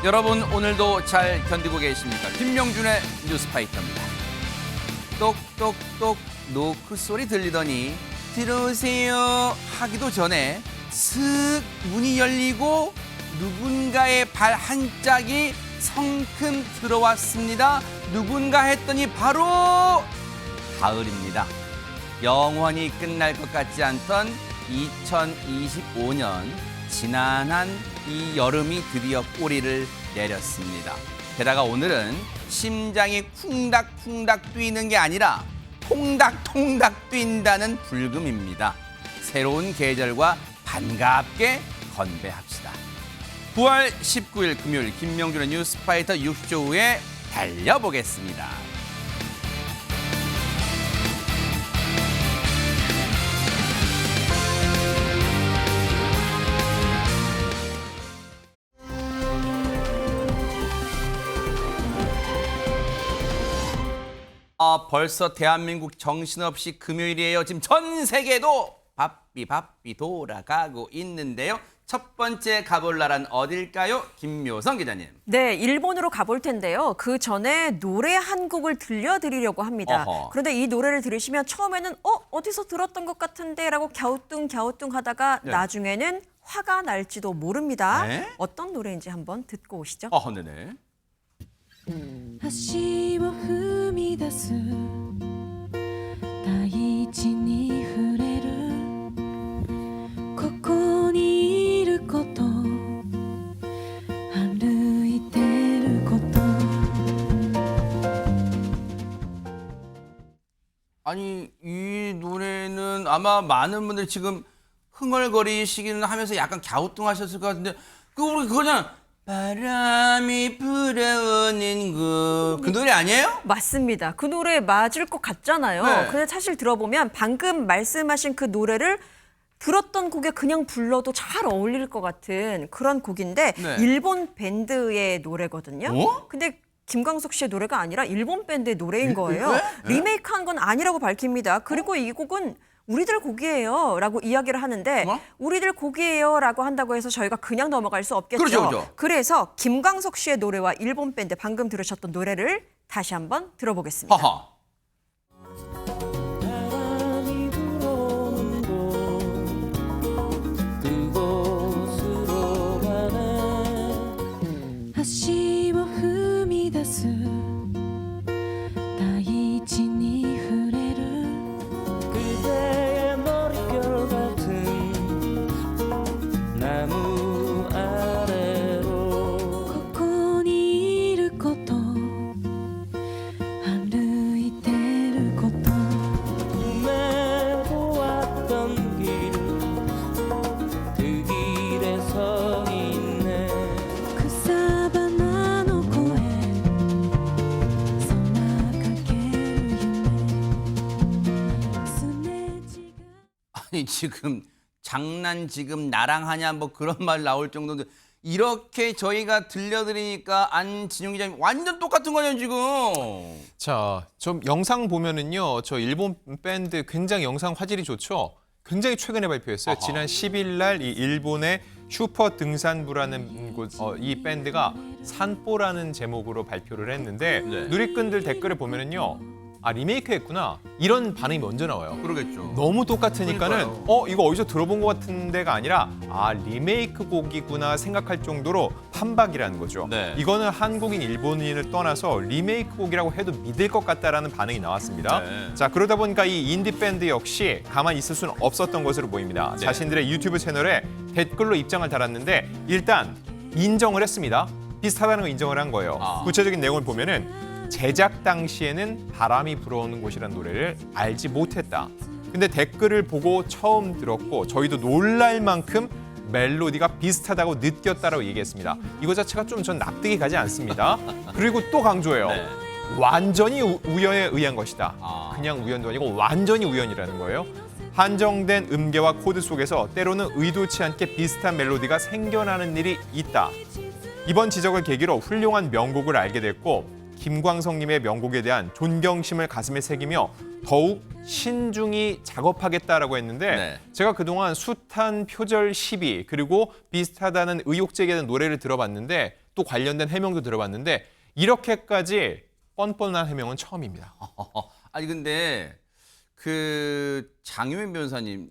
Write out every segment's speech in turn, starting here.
여러분 오늘도 잘 견디고 계십니까? 김명준의 뉴스파이터입니다. 똑똑똑 노크 소리 들리더니 들어오세요 하기도 전에 슥 문이 열리고 누군가의 발 한 짝이 성큼 들어왔습니다. 누군가 했더니 바로 가을입니다. 영원히 끝날 것 같지 않던 2025년 지난한 이 여름이 드디어 꼬리를 내렸습니다. 게다가 오늘은 심장이 쿵닥쿵닥 뛰는 게 아니라 통닥통닥 뛴다는 불금입니다. 새로운 계절과 반갑게 건배합시다. 9월 19일 금요일 김명준의 뉴스파이터 6조 후에 달려보겠습니다. 벌써 대한민국 정신없이 금요일이에요. 지금 전 세계도 바삐 돌아가고 있는데요. 첫 번째 가볼 나라는 어딜까요? 김묘성 기자님. 네, 일본으로 가볼 텐데요. 그 전에 노래 한 곡을 들려드리려고 합니다. 어허. 그런데 이 노래를 들으시면 처음에는 어디서 들었던 것 같은데 라고 갸우뚱 하다가 네. 나중에는 화가 날지도 모릅니다. 네? 어떤 노래인지 한번 듣고 오시죠. 네네. 足を踏み出す大地に触れるここにいること歩いてること 아니 이 노래는 아마 많은 분들이 지금 흥얼거리시기는 하면서 약간 갸우뚱하셨을 것 같은데 우리 그냥 바람이 불어오는 그 노래 아니에요? 맞습니다. 그 노래 맞을 것 같잖아요. 네. 근데 사실 들어보면 방금 말씀하신 그 노래를 들었던 곡에 그냥 불러도 잘 어울릴 것 같은 그런 곡인데 네. 일본 밴드의 노래거든요. 근데 김광석 씨의 노래가 아니라 일본 밴드의 노래인 거예요. 네? 리메이크한 건 아니라고 밝힙니다. 그리고 이 곡은 우리들 곡이에요 라고 이야기를 하는데 우리들 곡이에요 라고 한다고 해서 저희가 그냥 넘어갈 수 없겠죠. 그렇죠. 그래서 김광석 씨의 노래와 일본 밴드 방금 들으셨던 노래를 다시 한번 들어보겠습니다. 하하. 바람이 불어오는 곳 그곳으로 가네 足を踏み出す大地に触れる 그대의 머릿결 같은 나무 아래로 ここにいること歩いてること 꿈에 보았던 길 그 길에 서 있네 草花の声空かける夢すね違う 아니 지금 장난 지금 나랑 하냐 뭐 그런 말 나올 정도인데 이렇게 저희가 들려드리니까 안진용 기자님 완전 똑같은 거냐 지금. 자, 좀 영상 보면은요, 저 일본 밴드 굉장히 영상 화질이 좋죠. 굉장히 최근에 발표했어요. 아하. 지난 10일 날 이 일본의 슈퍼 등산부라는 곳, 이 밴드가 산보라는 제목으로 발표를 했는데 네. 누리꾼들 댓글을 보면은요, 아 리메이크했구나 이런 반응이 먼저 나와요. 그러겠죠. 너무 똑같으니까는 그러니까요. 이거 어디서 들어본 것 같은 데가 아니라 아 리메이크 곡이구나 생각할 정도로 판박이라는 거죠. 네. 이거는 한국인 일본인을 떠나서 리메이크 곡이라고 해도 믿을 것 같다라는 반응이 나왔습니다. 네. 자 그러다 보니까 이 인디 밴드 역시 가만히 있을 수는 없었던 것으로 보입니다. 네. 자신들의 유튜브 채널에 댓글로 입장을 달았는데 일단 인정을 했습니다. 비슷하다는 걸 인정을 한 거예요. 아. 구체적인 내용을 보면은 제작 당시에는 바람이 불어오는 곳이라는 노래를 알지 못했다. 근데 댓글을 보고 처음 들었고 저희도 놀랄 만큼 멜로디가 비슷하다고 느꼈다라고 얘기했습니다. 이거 자체가 좀 전 납득이 가지 않습니다. 그리고 또 강조해요. 네. 완전히 우연에 의한 것이다. 아. 그냥 우연도 아니고 완전히 우연이라는 거예요. 한정된 음계와 코드 속에서 때로는 의도치 않게 비슷한 멜로디가 생겨나는 일이 있다. 이번 지적을 계기로 훌륭한 명곡을 알게 됐고 김광석님의 명곡에 대한 존경심을 가슴에 새기며 더욱 신중히 작업하겠다라고 했는데 네. 제가 그동안 숱한 표절 시비 그리고 비슷하다는 의혹 제기하는 노래를 들어봤는데 또 관련된 해명도 들어봤는데 이렇게까지 뻔뻔한 해명은 처음입니다. 아니 근데 그 장유민 변호사님,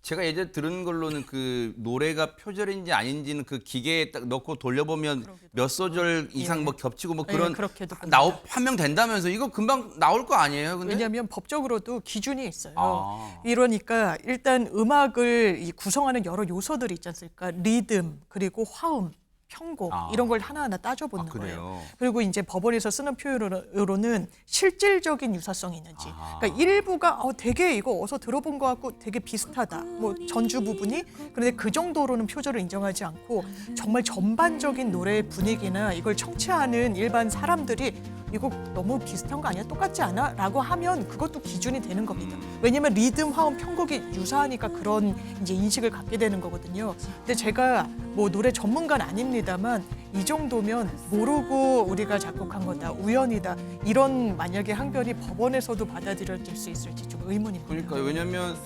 제가 예전에 들은 걸로는 그 노래가 표절인지 아닌지는 그 기계에 딱 넣고 돌려보면 몇 소절 이상 뭐 겹치고 뭐 그런 그렇게도 봅니다. 판명된다면서 이거 금방 나올 거 아니에요? 근데 왜냐하면 법적으로도 기준이 있어요. 아. 이러니까 일단 음악을 구성하는 여러 요소들이 있지 않습니까? 리듬, 그리고 화음, 편곡 아. 이런 걸 하나하나 따져보는 그래요? 거예요. 그리고 이제 법원에서 쓰는 표현으로는 실질적인 유사성이 있는지. 아. 그러니까 일부가 되게 이거 어디서 들어본 것 같고 되게 비슷하다. 뭐 전주 부분이 그런데 그 정도로는 표절을 인정하지 않고 정말 전반적인 노래의 분위기나 이걸 청취하는 일반 사람들이 이거 너무 비슷한 거 아니야? 똑같지 않아? 라고 하면 그것도 기준이 되는 겁니다. 왜냐면 리듬, 화음, 편곡이 유사하니까 그런 이제 인식을 갖게 되는 거거든요. 근데 제가 뭐 노래 전문가는 아닙니다만 이 정도면 모르고 우리가 작곡한 거다, 우연이다. 이런 만약에 항변이 법원에서도 받아들여질 수 있을지 좀 의문입니다. 그러니까요. 왜냐면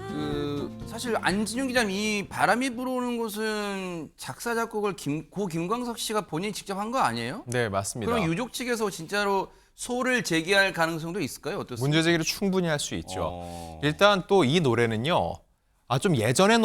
그 사실 안진용 기자님 이 바람이 불어오는 곳은 작사 작곡을 고 김광석 씨가 본인이 직접 한 거 아니에요? 네, 맞습니다. 그럼 유족 측에서 진짜로 소를 제기할 가능성도 있을까요? 어떻습니까? 문제 제기를 충분히 할 수 있죠. 어. 일단 또 이 노래는요. 좀 예전의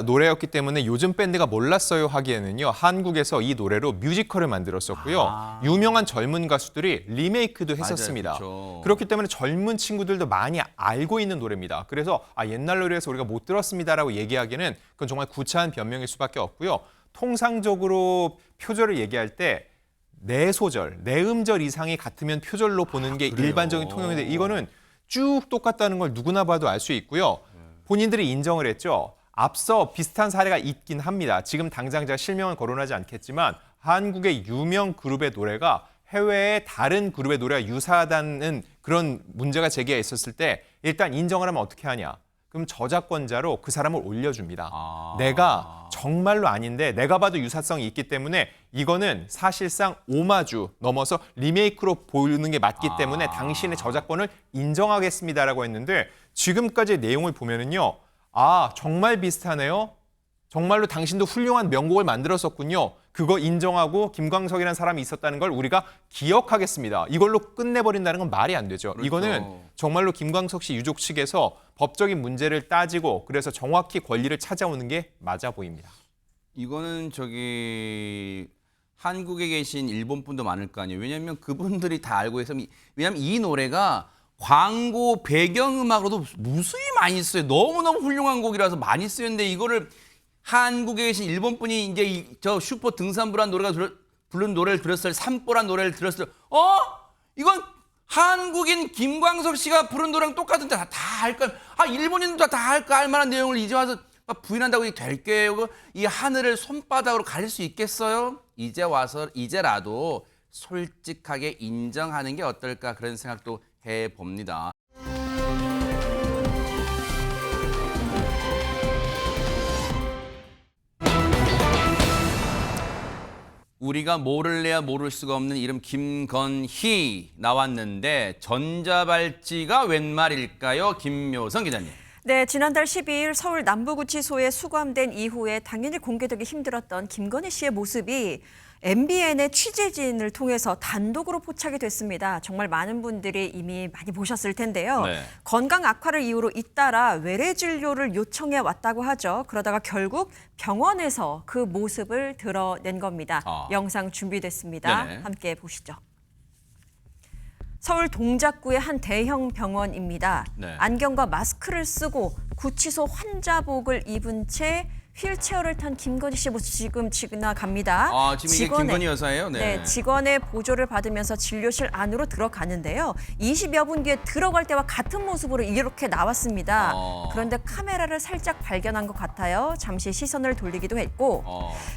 노래였기 때문에 요즘 밴드가 몰랐어요 하기에는요. 한국에서 이 노래로 뮤지컬을 만들었었고요. 유명한 젊은 가수들이 리메이크도 했었습니다. 맞아요, 그렇죠. 그렇기 때문에 젊은 친구들도 많이 알고 있는 노래입니다. 그래서 옛날 노래에서 우리가 못 들었습니다라고 얘기하기는 그건 정말 구차한 변명일 수밖에 없고요. 통상적으로 표절을 얘기할 때 네 소절, 네 음절 이상이 같으면 표절로 보는 게 그래요? 일반적인 통용인데 이거는 쭉 똑같다는 걸 누구나 봐도 알 수 있고요. 본인들이 인정을 했죠. 앞서 비슷한 사례가 있긴 합니다. 지금 당장 제가 실명은 거론하지 않겠지만 한국의 유명 그룹의 노래가 해외의 다른 그룹의 노래가 유사하다는 그런 문제가 제기가 있었을 때 일단 인정을 하면 어떻게 하냐. 그럼 저작권자로 그 사람을 올려줍니다. 내가 정말로 아닌데 내가 봐도 유사성이 있기 때문에 이거는 사실상 오마주 넘어서 리메이크로 보이는 게 맞기 때문에 당신의 저작권을 인정하겠습니다라고 했는데 지금까지의 내용을 보면은요. 정말 비슷하네요. 정말로 당신도 훌륭한 명곡을 만들었었군요. 그거 인정하고 김광석이라는 사람이 있었다는 걸 우리가 기억하겠습니다. 이걸로 끝내버린다는 건 말이 안 되죠. 그렇죠. 이거는 정말로 김광석 씨 유족 측에서 법적인 문제를 따지고 그래서 정확히 권리를 찾아오는 게 맞아 보입니다. 이거는 저기 한국에 계신 일본 분도 많을 거 아니에요. 왜냐하면 그분들이 다 알고 있어요. 왜냐하면 이 노래가 광고 배경음악으로도 무수히 많이 써요. 너무너무 훌륭한 곡이라서 많이 쓰였는데 이거를 한국에 계신 일본 분이 이제 저 슈퍼 등산부란 노래가 부른 노래를 들었을 때, 산보란 노래를 들었을 때, 이건 한국인 김광석 씨가 부른 노래랑 똑같은데 다 할까? 일본인도 다 할까 할 만한 내용을 이제 와서 부인한다고 될 거예요. 이 하늘을 손바닥으로 가릴 수 있겠어요? 이제라도 솔직하게 인정하는 게 어떨까 그런 생각도 해봅니다. 우리가 모를래야 모를 수가 없는 이름 김건희 나왔는데 전자발찌가 웬 말일까요? 김묘성 기자님. 네, 지난달 12일 서울 남부구치소에 수감된 이후에 당연히 공개되기 힘들었던 김건희 씨의 모습이 MBN의 취재진을 통해서 단독으로 포착이 됐습니다. 정말 많은 분들이 이미 많이 보셨을 텐데요. 네. 건강 악화를 이유로 잇따라 외래 진료를 요청해 왔다고 하죠. 그러다가 결국 병원에서 그 모습을 드러낸 겁니다. 영상 준비됐습니다. 네네. 함께 보시죠. 서울 동작구의 한 대형 병원입니다. 네. 안경과 마스크를 쓰고 구치소 환자복을 입은 채 휠체어를 탄 김건희 씨 모습 지금 지나갑니다. 지금 이게 김건희 여사예요? 네. 직원의 보조를 받으면서 진료실 안으로 들어가는데요. 20여 분 뒤에 들어갈 때와 같은 모습으로 이렇게 나왔습니다. 그런데 카메라를 살짝 발견한 것 같아요. 잠시 시선을 돌리기도 했고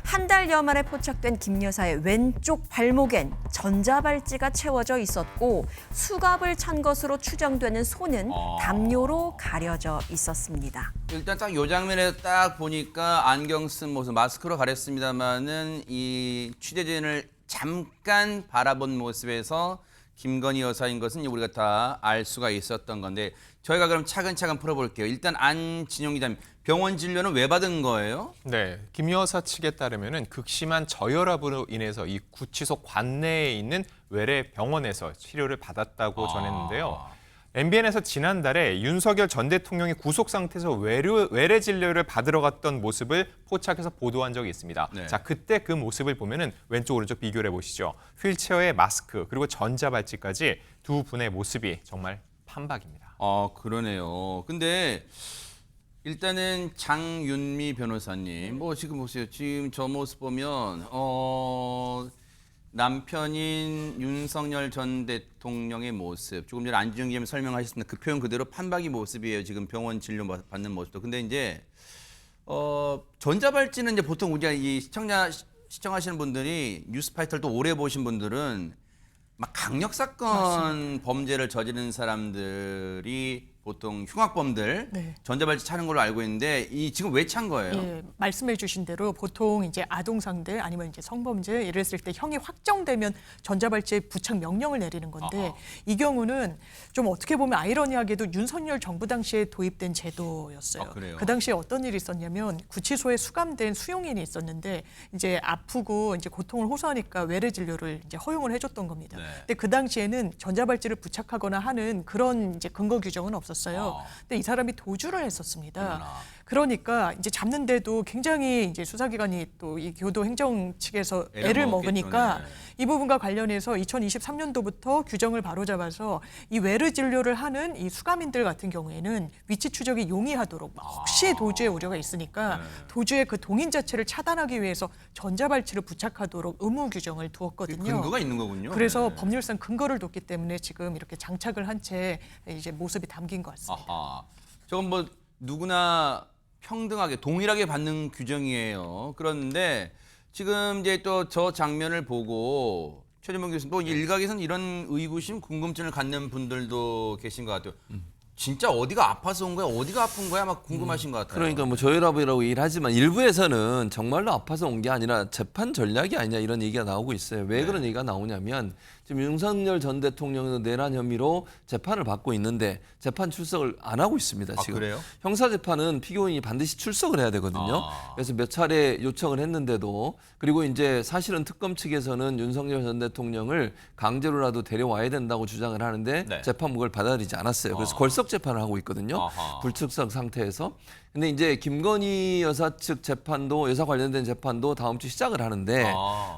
한 달여 만에 포착된 김 여사의 왼쪽 발목엔 전자발찌가 채워져 있었고 수갑을 찬 것으로 추정되는 손은 담요로 가려져 있었습니다. 일단 딱 이 장면에 딱 보니까 안경 쓴 모습, 마스크로 가렸습니다만은 이 취재진을 잠깐 바라본 모습에서 김건희 여사인 것은 우리가 다 알 수가 있었던 건데 저희가 그럼 차근차근 풀어볼게요. 일단 안진용 기자님, 병원 진료는 왜 받은 거예요? 네, 김 여사 측에 따르면은 극심한 저혈압으로 인해서 이 구치소 관내에 있는 외래 병원에서 치료를 받았다고 전했는데요. MBN에서 지난달에 윤석열 전 대통령이 구속 상태에서 외래 진료를 받으러 갔던 모습을 포착해서 보도한 적이 있습니다. 네. 자, 그때 그 모습을 보면은 왼쪽 오른쪽 비교를 해보시죠. 휠체어에 마스크 그리고 전자발찌까지 두 분의 모습이 정말 판박입니다. 그러네요. 근데 일단은 장윤미 변호사님, 뭐 지금 보세요. 지금 저 모습 보면 남편인 윤석열 전 대통령의 모습, 조금 전에 안진영 기자님 설명하셨습니다. 그 표현 그대로 판박이 모습이에요. 지금 병원 진료 받는 모습도. 근데 이제 전자발찌는 이제 보통 우리가 이 시청하시는 분들이 뉴스파이터를 또 오래 보신 분들은 막 강력 사건 범죄를 저지른 사람들이 보통 흉악범들 네. 전자발찌 차는 걸로 알고 있는데 이 지금 왜 찬 거예요? 예, 말씀해주신 대로 보통 이제 아동상들 아니면 이제 성범죄 이랬을 때 형이 확정되면 전자발찌 부착 명령을 내리는 건데 이 경우는 좀 어떻게 보면 아이러니하게도 윤석열 정부 당시에 도입된 제도였어요. 그래요? 그 당시에 어떤 일이 있었냐면 구치소에 수감된 수용인이 있었는데 이제 아프고 이제 고통을 호소하니까 외래 진료를 이제 허용을 해줬던 겁니다. 네. 근데 그 당시에는 전자발찌를 부착하거나 하는 그런 이제 근거 규정은 없었어요. 근데 이 사람이 도주를 했었습니다. 그러니까 이제 잡는데도 굉장히 이제 수사기관이 또 이 교도 행정 측에서 애를 먹으니까 네. 이 부분과 관련해서 2023년도부터 규정을 바로잡아서 이 외래 진료를 하는 이 수감인들 같은 경우에는 위치 추적이 용이하도록 혹시 도주의 우려가 있으니까 도주의 그 동인 자체를 차단하기 위해서 전자발찌를 부착하도록 의무 규정을 두었거든요. 근거가 있는 거군요. 그래서 네. 법률상 근거를 뒀기 때문에 지금 이렇게 장착을 한 채 이제 모습이 담긴 것 같습니다. 아하. 저건 뭐 누구나 평등하게 동일하게 받는 규정이에요. 그런데 지금 이제 또 저 장면을 보고 최재명 교수님, 뭐 일각에서는 이런 의구심, 궁금증을 갖는 분들도 계신 것 같아요. 진짜 어디가 아파서 온 거야? 어디가 아픈 거야? 막 궁금하신 것 같아요. 그러니까 뭐 저혈압이라고 얘기를 하지만 일부에서는 정말로 아파서 온 게 아니라 재판 전략이 아니냐 이런 얘기가 나오고 있어요. 왜 그런 얘기가 나오냐면 지금 윤석열 전 대통령도 내란 혐의로 재판을 받고 있는데 재판 출석을 안 하고 있습니다. 지금. 그래요? 형사재판은 피고인이 반드시 출석을 해야 되거든요. 그래서 몇 차례 요청을 했는데도 그리고 이제 사실은 특검 측에서는 윤석열 전 대통령을 강제로라도 데려와야 된다고 주장을 하는데 네. 재판부 그걸 받아들이지 않았어요. 그래서 걸석 재판을 하고 있거든요. 불출석 상태에서. 근데 이제 김건희 여사 측 재판도 여사 관련된 재판도 다음 주 시작을 하는데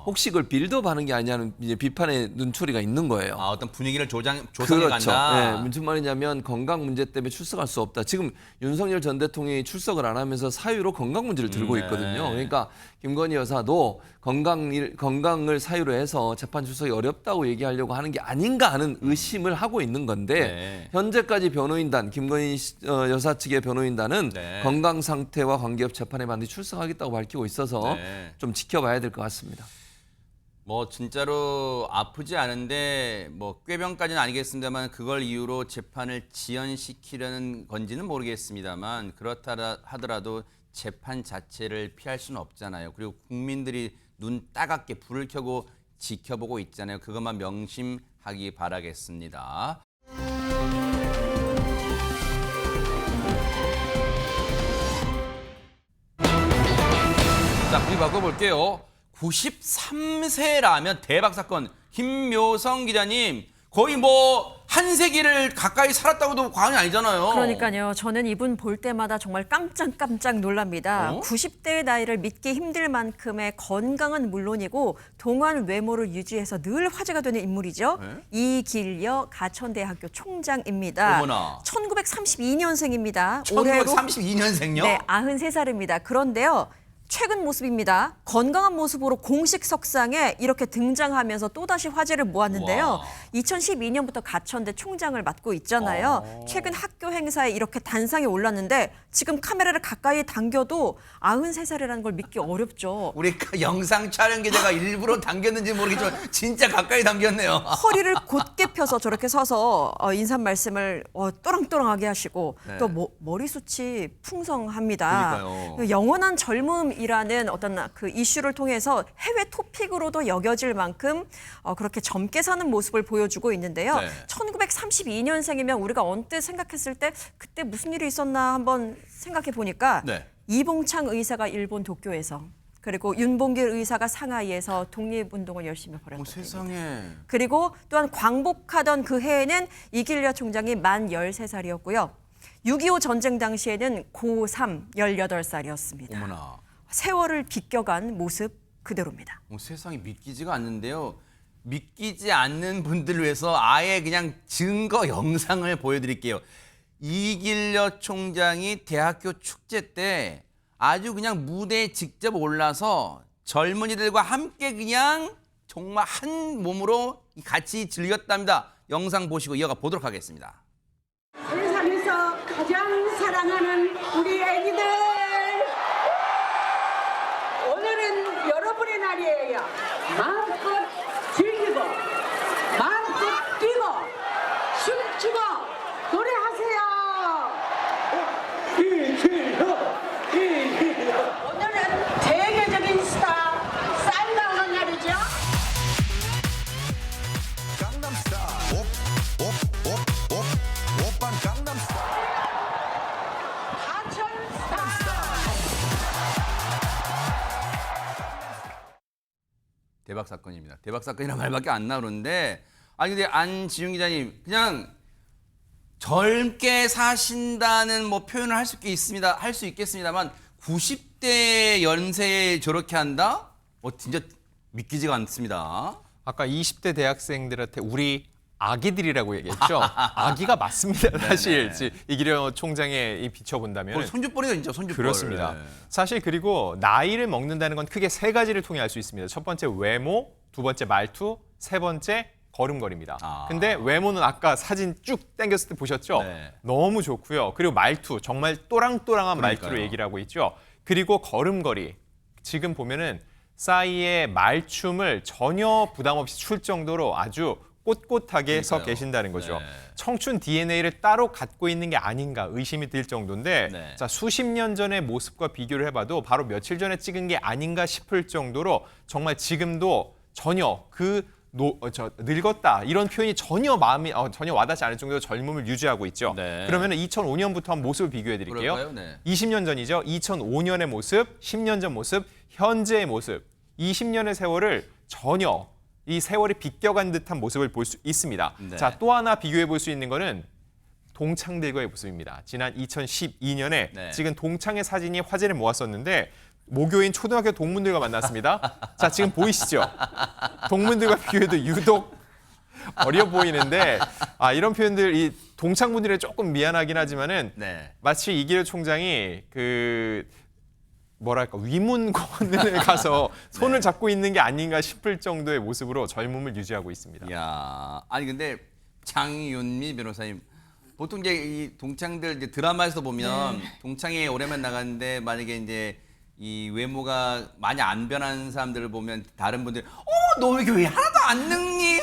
혹시 그걸 빌드업하는 게 아니냐는 이제 비판의 눈초리가 있는 거예요. 어떤 분위기를 조성해 그렇죠. 간다. 네, 무슨 말이냐면 건강 문제 때문에 출석할 수 없다. 지금 윤석열 전 대통령이 출석을 안 하면서 사유로 건강 문제를 들고 있거든요. 그러니까 김건희 여사도 건강을 사유로 해서 재판 출석이 어렵다고 얘기하려고 하는 게 아닌가 하는 의심을 하고 있는 건데 네. 현재까지 변호인단 김건희 여사 측의 변호인단은 네. 건강 상태와 관계없이 재판에 반드시 출석하겠다고 밝히고 있어서 네. 좀 지켜봐야 될 것 같습니다. 뭐 진짜로 아프지 않은데 뭐 꾀병까지는 아니겠습니다만 그걸 이유로 재판을 지연시키려는 건지는 모르겠습니다만 그렇다 하더라도 재판 자체를 피할 수는 없잖아요. 그리고 국민들이 눈 따갑게 불을 켜고 지켜보고 있잖아요. 그것만 명심하기 바라겠습니다. 자, 우리 바꿔볼게요. 93세라면 대박 사건. 김묘성 기자님, 거의 뭐 한 세기를 가까이 살았다고도 과언이 아니잖아요. 그러니까요. 저는 이분 볼 때마다 정말 깜짝깜짝 놀랍니다. 90대의 나이를 믿기 힘들 만큼의 건강은 물론이고 동안 외모를 유지해서 늘 화제가 되는 인물이죠. 이길여 가천대학교 총장입니다. 어머나. 1932년생입니다. 1932년생요? 네, 93살입니다. 그런데요. 최근 모습입니다. 건강한 모습으로 공식 석상에 이렇게 등장하면서 또다시 화제를 모았는데요. 와. 2012년부터 가천대 총장을 맡고 있잖아요. 최근 학교 행사에 이렇게 단상에 올랐는데 지금 카메라를 가까이 당겨도 93살이라는 걸 믿기 어렵죠. 우리 그 영상 촬영 기자가 일부러 당겼는지 모르겠지만 진짜 가까이 당겼네요. 허리를 곧게 펴서 저렇게 서서 인사 말씀을 또랑또랑하게 하시고 네. 또 머리숱이 풍성합니다. 그러니까요. 영원한 젊음 건강이라는 어떤 그 이슈를 통해서 해외 토픽으로도 여겨질 만큼 그렇게 젊게 사는 모습을 보여주고 있는데요. 네. 1932년생이면 우리가 언뜻 생각했을 때 그때 무슨 일이 있었나 한번 생각해 보니까 네. 이봉창 의사가 일본 도쿄에서 그리고 윤봉길 의사가 상하이에서 독립운동을 열심히 벌였던 때입니다. 세상에. 그리고 또한 광복하던 그 해에는 이길려 총장이 만 13살이었고요. 6.25 전쟁 당시에는 고3 18살이었습니다. 어머나. 세월을 비껴간 모습 그대로입니다. 세상에 믿기지가 않는데요. 믿기지 않는 분들을 위해서 아예 그냥 증거 영상을 보여드릴게요. 이길려 총장이 대학교 축제 때 아주 그냥 무대에 직접 올라서 젊은이들과 함께 그냥 정말 한 몸으로 같이 즐겼답니다. 영상 보시고 이어가 보도록 하겠습니다. 세상에서 가장 사랑하는 우리 애기들, 오늘은 여러분의 날이에요. 마음껏 즐기고 마음껏 뛰고 춤추고 노래하세요. 오늘은 세계적인 스타 싸이 나오는 날이죠. 하천 스타. 대박 사건입니다. 대박 사건이란 말밖에 안 나오는데 아니 근데 안지윤 기자님 그냥 젊게 사신다는 뭐 표현을 할 수 있습니다. 할 수 있겠습니다만 90대 연세에 저렇게 한다? 진짜 믿기지가 않습니다. 아까 20대 대학생들한테 우리 아기들이라고 얘기했죠. 아기가 맞습니다. 사실 이길려 총장의 비춰본다면. 손주뻘이죠 진짜 손주뻘. 그렇습니다. 네. 사실 그리고 나이를 먹는다는 건 크게 세 가지를 통해 알 수 있습니다. 첫 번째 외모, 두 번째 말투, 세 번째 걸음걸이입니다. 근데 외모는 아까 사진 쭉 당겼을 때 보셨죠? 네. 너무 좋고요. 그리고 말투, 정말 또랑또랑한 그러니까요. 말투로 얘기를 하고 있죠. 그리고 걸음걸이. 지금 보면은 싸이의 말춤을 전혀 부담 없이 출 정도로 아주 꼿꼿하게 서 그러니까요. 계신다는 거죠. 네. 청춘 DNA를 따로 갖고 있는 게 아닌가 의심이 들 정도인데 네. 자, 수십 년 전의 모습과 비교를 해봐도 바로 며칠 전에 찍은 게 아닌가 싶을 정도로 정말 지금도 전혀 늙었다 이런 표현이 전혀 전혀 와닿지 않을 정도로 젊음을 유지하고 있죠. 네. 그러면 2005년부터 한번 모습을 비교해 드릴게요. 그럴까요? 네. 20년 전이죠. 2005년의 모습, 10년 전 모습, 현재의 모습. 20년의 세월을 전혀 이 세월이 비껴간 듯한 모습을 볼 수 있습니다. 네. 자, 또 하나 비교해 볼 수 있는 거는 동창들과의 모습입니다. 지난 2012년에 네. 찍은 동창의 사진이 화제를 모았었는데 모교인 초등학교 동문들과 만났습니다. 자, 지금 보이시죠? 동문들과 비교해도 유독 어려 보이는데 이런 표현들 이 동창분들이 조금 미안하긴 하지만은 네. 마치 이길려 총장이 뭐랄까 위문권을 가서 손을 잡고 있는 게 아닌가 싶을 정도의 모습으로 젊음을 유지하고 있습니다. 야, 아니 근데 장윤미 변호사님 보통 이제 이 동창들 이제 드라마에서 보면 동창회 오랜만 나갔는데 만약에 이제 이 외모가 많이 안 변한 사람들을 보면 다른 분들 너 왜 이렇게 왜 하나도 안 늙니?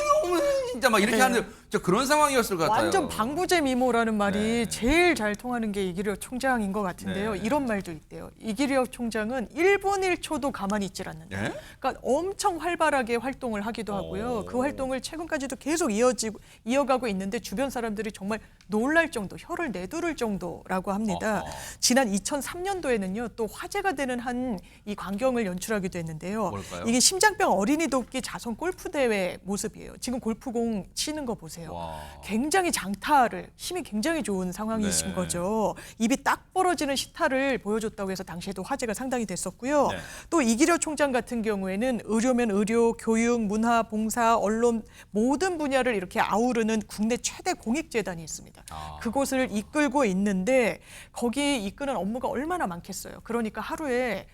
진짜 막 이렇게 하는데 진짜 그런 상황이었을 것 같아요. 완전 방부제 미모라는 말이 네. 제일 잘 통하는 게 이길려 총장인 것 같은데요. 네. 이런 말도 있대요. 이길려 총장은 1분 1초도 가만히 있질 않는다. 네? 그러니까 엄청 활발하게 활동을 하기도 하고요. 그 활동을 최근까지도 계속 이어가고 있는데 주변 사람들이 정말 놀랄 정도, 혀를 내두를 정도라고 합니다. 지난 2003년도에는요. 또 화제가 되는 한 이 광경을 연출하기도 했는데요. 뭘까요? 이게 심장병 어린이 돕기 자선 골프 대회 모습이에요. 지금 골프공 치는 거 보세요. 와. 굉장히 장타를 힘이 굉장히 좋은 상황이신 네. 거죠. 입이 딱 벌어지는 시타를 보여줬다고 해서 당시에도 화제가 상당히 됐었고요. 네. 또 이길여 총장 같은 경우에는 의료면 의료, 교육, 문화, 봉사, 언론 모든 분야를 이렇게 아우르는 국내 최대 공익재단이 있습니다. 그곳을 이끌고 있는데 거기 이끄는 업무가 얼마나 많겠어요. 그러니까 하루에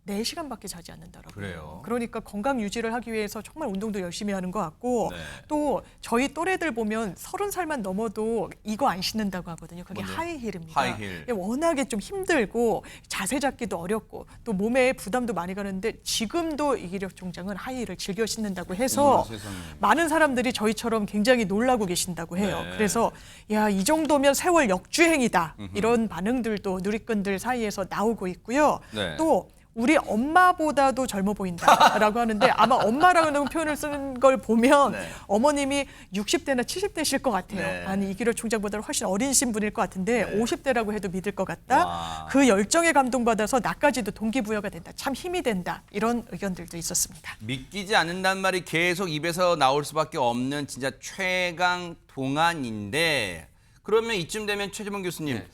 4시간밖에 자지 않는다라고요. 그래요? 그러니까 건강 유지를 하기 위해서 정말 운동도 열심히 하는 것 같고 네. 또 저희 또래들 보면 30살만 넘어도 이거 안 신는다고 하거든요. 그게 뭔데요? 하이힐입니다. 하이힐. 워낙에 좀 힘들고 자세 잡기도 어렵고 또 몸에 부담도 많이 가는데 지금도 이길여 총장은 하이힐을 즐겨 신는다고 해서 세상에. 많은 사람들이 저희처럼 굉장히 놀라고 계신다고 해요. 네. 그래서 야, 이 정도면 세월 역주행이다. 이런 반응들도 누리꾼들 사이에서 나오고 있고요. 네. 또 우리 엄마보다도 젊어 보인다라고 하는데 아마 엄마라는 표현을 쓰는 걸 보면 네. 어머님이 60대나 70대실 것 같아요. 네. 아니 이기렬 총장보다 훨씬 어린신 분일 것 같은데 50대라고 해도 믿을 것 같다. 와. 그 열정에 감동받아서 나까지도 동기부여가 된다. 참 힘이 된다. 이런 의견들도 있었습니다. 믿기지 않는다는 말이 계속 입에서 나올 수밖에 없는 진짜 최강 동안인데 그러면 이쯤 되면 최재범 교수님 네.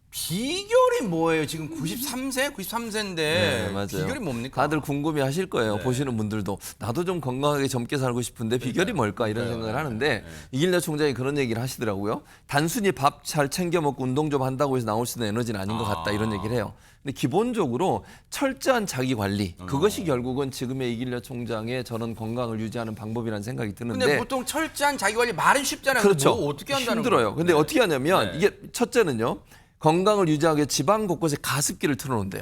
비결이 뭐예요? 지금 93세? 93세인데 네, 맞아요. 비결이 뭡니까? 다들 궁금해하실 거예요. 네. 보시는 분들도 나도 좀 건강하게 젊게 살고 싶은데 비결이 뭘까 이런 생각을 하는데 이길래 총장이 그런 얘기를 하시더라고요. 단순히 밥 잘 챙겨 먹고 운동 좀 한다고 해서 나올 수 있는 에너지는 아닌 것 같다 이런 얘기를 해요. 근데 기본적으로 철저한 자기 관리 그것이 결국은 지금의 이길래 총장의 저는 건강을 유지하는 방법이라는 생각이 드는데. 근데 보통 철저한 자기 관리 말은 쉽잖아요. 그렇죠. 뭐 어떻게 한다는 힘들어요. 근데 거예요? 어떻게 하냐면 네. 이게 첫째는요. 건강을 유지하기 위해 지방 곳곳에 가습기를 틀어놓는데요.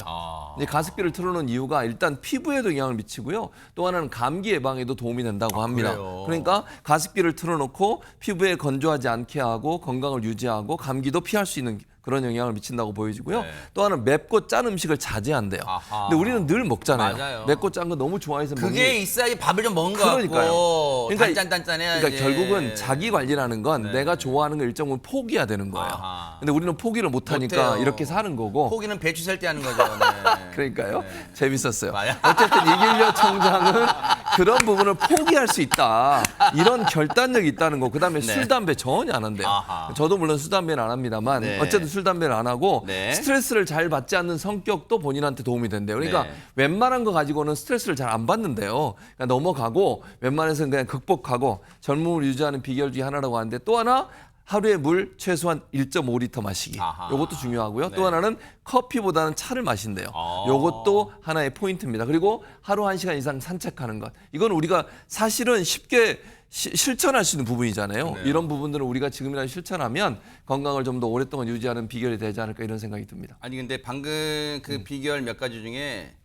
근데 가습기를 틀어놓은 이유가 일단 피부에도 영향을 미치고요. 또 하나는 감기 예방에도 도움이 된다고 합니다. 그래요? 그러니까 가습기를 틀어놓고 피부에 건조하지 않게 하고 건강을 유지하고 감기도 피할 수 있는 그런 영향을 미친다고 보여지고요. 네. 또 하나는 맵고 짠 음식을 자제한대요. 아하. 근데 우리는 늘 먹잖아요. 맞아요. 맵고 짠 거 너무 좋아해서 그게 있어야지 밥을 좀 먹은 거 그러니까요. 같고 그러니까 단짠단짠해야지. 그러니까 결국은 자기 관리라는 건 네. 내가 좋아하는 걸 일정 부분 포기해야 되는 거예요. 아하. 근데 우리는 포기를 못 하니까 못해요. 이렇게 사는 거고. 포기는 배추 살 때 하는 거죠. 네. 그러니까요. 네. 재밌었어요. 맞아요. 어쨌든 이길려 총장은 그런 부분을 포기할 수 있다. 이런 결단력이 있다는 거. 그다음에 네. 술, 담배 전혀 안 한대요. 아하. 저도 물론 술, 담배는 안 합니다만 네. 어쨌든 술, 담배를 안 하고 네. 스트레스를 잘 받지 않는 성격도 본인한테 도움이 된대요. 그러니까 네. 웬만한 거 가지고는 스트레스를 잘 안 받는데요. 그러니까 넘어가고 웬만해서는 그냥 극복하고 젊음을 유지하는 비결 중에 하나라고 하는데 또 하나 하루에 물 최소한 1.5리터 마시기. 아하. 이것도 중요하고요. 네. 또 하나는 커피보다는 차를 마신대요. 이것도 하나의 포인트입니다. 그리고 하루 1시간 이상 산책하는 것. 이건 우리가 사실은 쉽게 실천할 수 있는 부분이잖아요. 이런 부분들을 우리가 지금이라도 실천하면 건강을 좀 더 오랫동안 유지하는 비결이 되지 않을까 이런 생각이 듭니다. 아니 근데 방금 그 비결 몇 가지 중에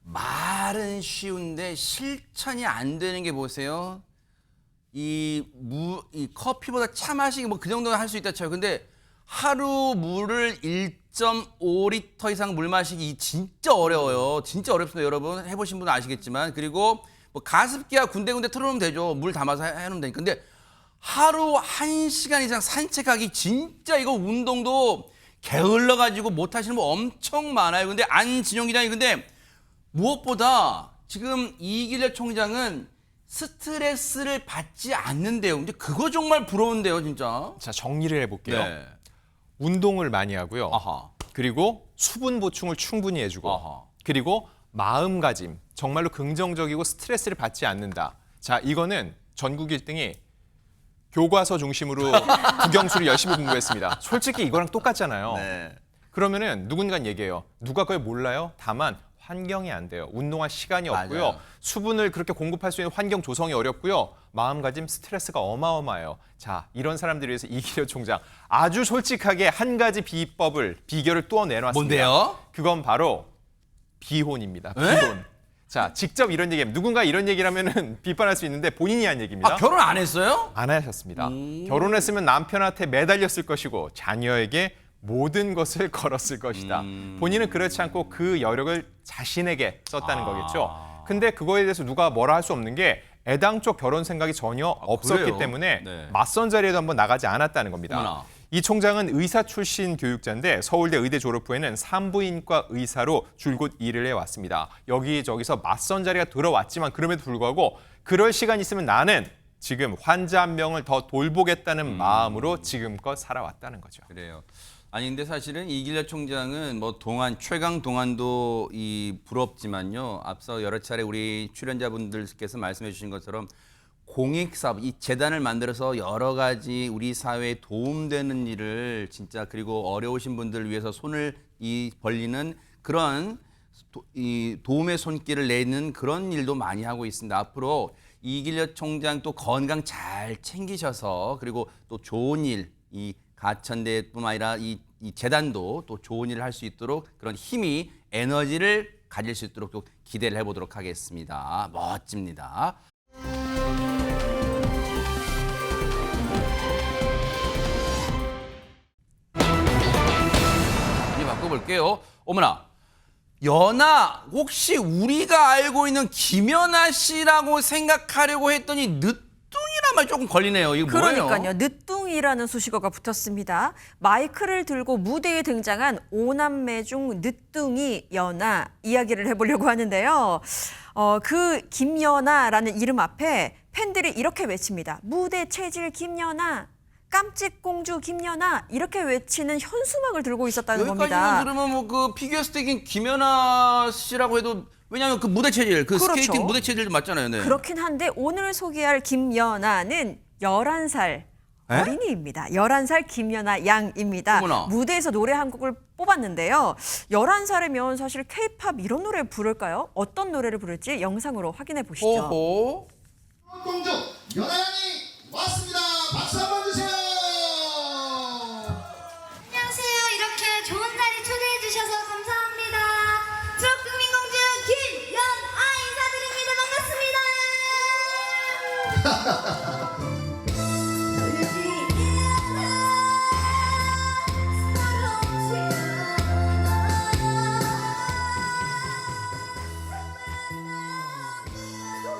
말은 쉬운데 실천이 안 되는 게 보세요. 이 커피보다 차 마시기 뭐 그 정도는 할 수 있다 쳐요. 근데 하루 물을 1.5리터 이상 물 마시기 진짜 어려워요. 진짜 어렵습니다. 여러분 해보신 분은 아시겠지만 그리고 뭐 가습기야 군데군데 틀어놓으면 되죠. 물 담아서 해놓으면 되니까. 근데 하루 1시간 이상 산책하기 진짜 이거 운동도 게을러가지고 못 하시는 분 엄청 많아요. 근데 안진용 기자님 근데 무엇보다 지금 이길래 총장은 스트레스를 받지 않는데요. 근데 그거 정말 부러운데요, 진짜. 자, 정리를 해볼게요. 네. 운동을 많이 하고요. 아하. 그리고 수분 보충을 충분히 해주고 아하. 그리고 마음가짐 정말로 긍정적이고 스트레스를 받지 않는다. 자, 이거는 전국 1등이 교과서 중심으로 국영수를 열심히 공부했습니다. 솔직히 이거랑 똑같잖아요. 네. 그러면은 누군가는 얘기해요. 누가 그걸 몰라요? 다만 환경이 안 돼요. 운동할 시간이 없고요. 맞아요. 수분을 그렇게 공급할 수 있는 환경 조성이 어렵고요. 마음가짐 스트레스가 어마어마해요. 자, 이런 사람들을 위해서 이기려 총장 아주 솔직하게 한 가지 비결을 또 내놨습니다. 뭔데요? 그건 바로 비혼입니다. 에? 비혼. 자, 직접 이런 얘기하면 누군가 이런 얘기를 하면은 비판할 수 있는데 본인이 한 얘기입니다. 아, 결혼 안 했어요? 안 하셨습니다. 결혼했으면 남편한테 매달렸을 것이고 자녀에게 모든 것을 걸었을 것이다. 본인은 그렇지 않고 그 여력을 자신에게 썼다는 거겠죠. 근데 그거에 대해서 누가 뭐라 할 수 없는 게 애당초 결혼 생각이 전혀 없었기 그래요? 때문에 네. 맞선 자리에도 한번 나가지 않았다는 겁니다. 어머나. 이 총장은 의사 출신 교육자인데 서울대 의대 졸업 후에는 산부인과 의사로 줄곧 일을 해왔습니다. 여기저기서 맞선 자리가 들어왔지만 그럼에도 불구하고 그럴 시간 있으면 나는 지금 환자 한 명을 더 돌보겠다는 마음으로 지금껏 살아왔다는 거죠. 그래요. 아니 근데 사실은 이길래 총장은 뭐 최강 동안도 부럽지만요. 앞서 여러 차례 우리 출연자분들께서 말씀해 주신 것처럼 공익사업, 이 재단을 만들어서 여러 가지 우리 사회에 도움되는 일을 진짜 그리고 어려우신 분들을 위해서 손을 벌리는 그런 도움의 손길을 내는 그런 일도 많이 하고 있습니다. 앞으로 이길래 총장 또 건강 잘 챙기셔서 그리고 또 좋은 일, 이 가천대뿐만 아니라 이 재단도 또 좋은 일을 할 수 있도록 그런 힘이 에너지를 가질 수 있도록 또 기대를 해보도록 하겠습니다. 멋집니다. 이제 바꿔볼게요. 어머나, 연아 혹시 우리가 알고 있는 김연아 씨라고 생각하려고 했더니 늦둥이란 말 조금 걸리네요. 이거 뭐예요? 그러니까요. 늦둥이라는 수식어가 붙었습니다. 마이크를 들고 무대에 등장한 5남매 중 늦둥이 연아 이야기를 해보려고 하는데요. 그 김연아라는 이름 앞에 팬들이 이렇게 외칩니다. 무대 체질 김연아, 깜찍공주 김연아 이렇게 외치는 현수막을 들고 있었다는 여기까지만 겁니다. 들으면 뭐 그 피겨스케이팅 김연아 씨라고 해도 왜냐하면 그 무대 체질, 그 그렇죠. 스케이팅 무대 체질도 맞잖아요. 네. 그렇긴 한데 오늘 소개할 김연아는 11살 어린이입니다. 11살 김연아 양입니다. 어머나. 무대에서 노래 한 곡을 뽑았는데요. 11살이면 사실 K-팝 이런 노래 부를까요? 어떤 노래를 부를지 영상으로 확인해 보시죠. 오호. 공주 연아양이 왔습니다. 박수 한번 주세요. 안녕하세요. 이렇게 좋은 날에 초대해 주셔서 감사합니다. 트롯 국민공주 김연아 인사드립니다. 반갑습니다.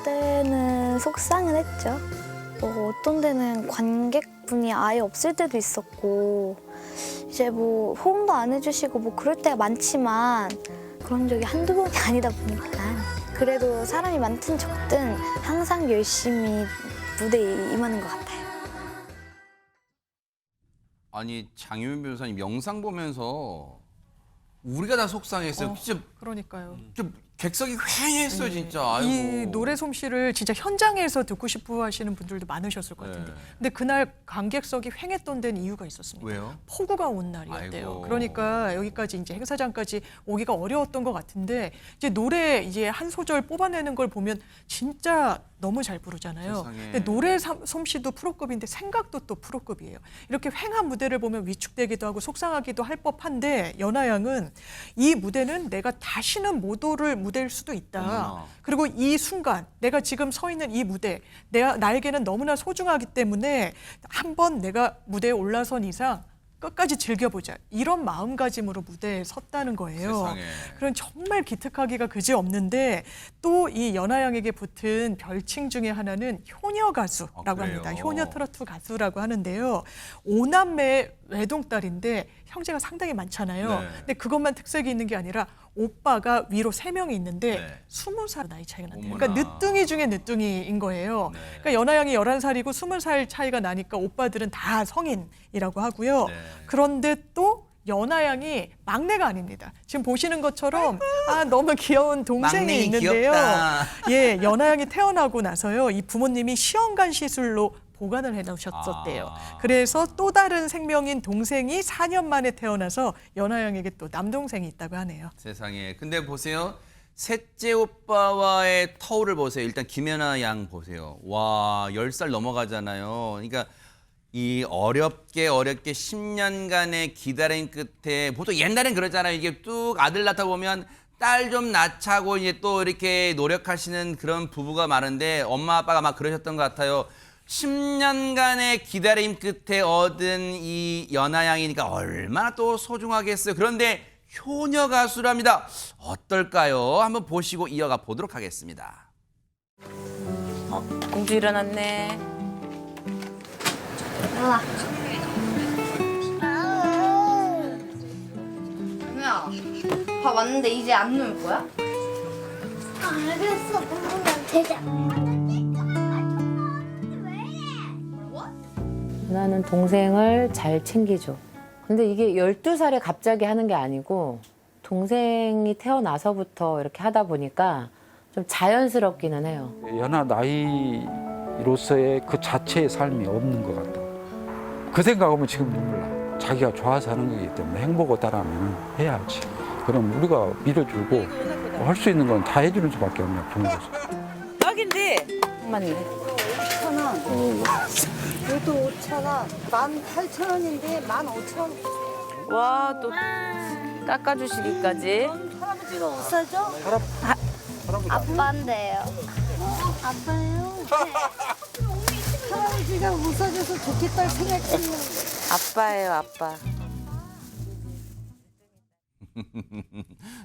그때는 속상은 했죠. 뭐 어떤 데는 관객분이 아예 없을 때도 있었고 이제 뭐 호응도 안 해주시고 뭐 그럴 때가 많지만 그런 적이 한두 번이 아니다 보니까 그래도 사람이 많든 적든 항상 열심히 무대에 임하는 것 같아요. 아니 장유민 변호사님 영상 보면서 우리가 다 속상했어요. 진짜 그러니까요. 객석이 휑했어요 진짜. 아이고. 이 노래 솜씨를 진짜 현장에서 듣고 싶어 하시는 분들도 많으셨을 것 같은데. 네. 근데 그날 관객석이 휑했던 데는 이유가 있었습니다. 왜요? 폭우가 온 날이었대요. 아이고. 그러니까 여기까지 이제 행사장까지 오기가 어려웠던 것 같은데 이제 노래 이제 한 소절 뽑아내는 걸 보면 진짜 너무 잘 부르잖아요. 세상에. 근데 노래 솜씨도 프로급인데 생각도 또 프로급이에요. 이렇게 휑한 무대를 보면 위축되기도 하고 속상하기도 할 법한데 연아 양은 이 무대는 내가 다시는 못 오를 무대일 수도 있다. 어머나. 그리고 이 순간 내가 지금 서 있는 이 무대 나에게는 너무나 소중하기 때문에 한번 내가 무대에 올라선 이상 끝까지 즐겨보자. 이런 마음가짐으로 무대에 섰다는 거예요. 세상에. 그런 정말 기특하기가 그지없는데 또 이 연아 양에게 붙은 별칭 중에 하나는 효녀 가수라고 그래요? 합니다. 효녀 트로트 가수라고 하는데요. 5남매의 외동딸인데 형제가 상당히 많잖아요. 네. 근데 그것만 특색이 있는 게 아니라 오빠가 위로 3명이 있는데 네. 20살 나이 차이가 난대요. 어머나. 그러니까 늦둥이 중에 늦둥이인 거예요. 네. 그러니까 연아 양이 11살이고 20살 차이가 나니까 오빠들은 다 성인이라고 하고요. 네. 그런데 또 연아 양이 막내가 아닙니다. 지금 보시는 것처럼 너무 귀여운 동생이 막내니 있는데요. 귀엽다. 예, 연아 양이 태어나고 나서요. 이 부모님이 시험관 시술로 보관을 해놓으셨었대요. 그래서 또 다른 생명인 동생이 4년 만에 태어나서 연아 양에게 또 남동생이 있다고 하네요. 세상에. 근데 보세요. 셋째 오빠와의 터울을 보세요. 일단 김연아 양 보세요. 와, 10살 넘어가잖아요. 그러니까 이 어렵게 10년간의 기다림 끝에 보통 옛날엔 그러잖아요. 이게 뚝 아들 낳다 보면 딸 좀 낳자고 이제 또 이렇게 노력하시는 그런 부부가 많은데 엄마 아빠가 막 그러셨던 것 같아요. 10년간의 기다림 끝에 얻은 이 연아 양이니까 얼마나 또 소중하겠어요. 그런데 효녀 가수랍니다. 어떨까요? 한번 보시고 이어가 보도록 하겠습니다. 공주 일어났네. 연아. 연우야, 밥 왔는데 이제 안 놀 거야? 알겠어. 그러면 되자. 나는 동생을 잘 챙기죠. 근데 이게 12살에 갑자기 하는 게 아니고 동생이 태어나서부터 이렇게 하다 보니까 좀 자연스럽기는 해요. 연하 나이로서의 그 자체의 삶이 없는 것 같다. 그 생각하면 지금 눈물 나. 자기가 좋아서 하는 거기 때문에 행복하다라면 해야지. 그럼 우리가 밀어주고 할 수 있는 건 다 해주는 수밖에 없냐, 부모로서. 딱인데. 맞네. 5,000원. 이것도 5,000원. 18,000원인데 15,000원. 와, 또 깎아주시기까지. 할아버지가 못 사죠? 아빠인데요. 아빠예요? 할아버지가 못 사줘서 좋겠다 생각했는데. 아빠예요, 아빠.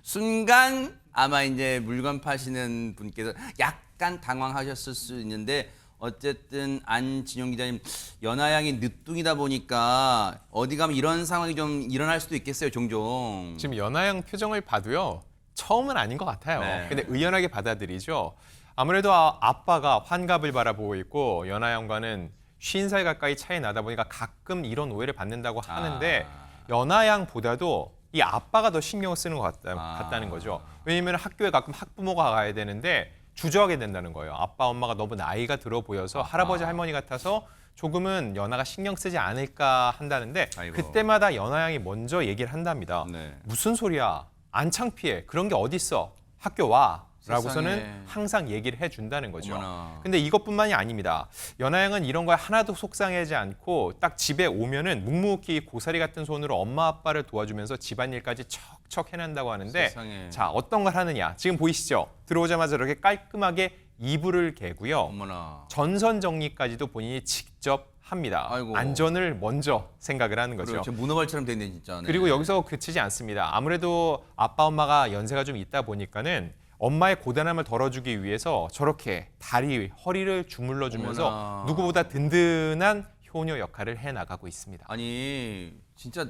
순간 아마 이제 물건 파시는 분께서 약간 당황하셨을 수 있는데 어쨌든 안진용 기자님 연하양이 늦둥이다 보니까 어디 가면 이런 상황이 좀 일어날 수도 있겠어요, 종종. 지금 연하양 표정을 봐도요. 처음은 아닌 것 같아요. 네. 근데 의연하게 받아들이죠. 아무래도 아빠가 환갑을 바라보고 있고 연하양과는 50살 가까이 차이 나다 보니까 가끔 이런 오해를 받는다고 하는데 연하양보다도 이 아빠가 더 신경을 쓰는 것 같다는 거죠. 왜냐하면 학교에 가끔 학부모가 가야 되는데 주저하게 된다는 거예요. 아빠, 엄마가 너무 나이가 들어 보여서 할아버지, 할머니 같아서 조금은 연하가 신경 쓰지 않을까 한다는데 아이고. 그때마다 연하양이 먼저 얘기를 한답니다. 네. 무슨 소리야? 안 창피해. 그런 게 어딨어? 학교 와. 라고서는 세상에. 항상 얘기를 해준다는 거죠. 어머나. 근데 이것뿐만이 아닙니다. 연하양은 이런 거에 하나도 속상해하지 않고 딱 집에 오면은 묵묵히 고사리 같은 손으로 엄마 아빠를 도와주면서 집안일까지 척척 해낸다고 하는데 세상에. 자, 어떤 걸 하느냐. 지금 보이시죠? 들어오자마자 이렇게 깔끔하게 이불을 개고요. 어머나. 전선 정리까지도 본인이 직접 합니다. 아이고. 안전을 먼저 생각을 하는 거죠. 그렇죠. 문어발처럼 돼 있네 진짜. 네. 그리고 여기서 그치지 않습니다. 아무래도 아빠, 엄마가 연세가 좀 있다 보니까는 엄마의 고단함을 덜어주기 위해서 저렇게 다리, 허리를 주물러 주면서 어머나. 누구보다 든든한 효녀 역할을 해나가고 있습니다. 아니 진짜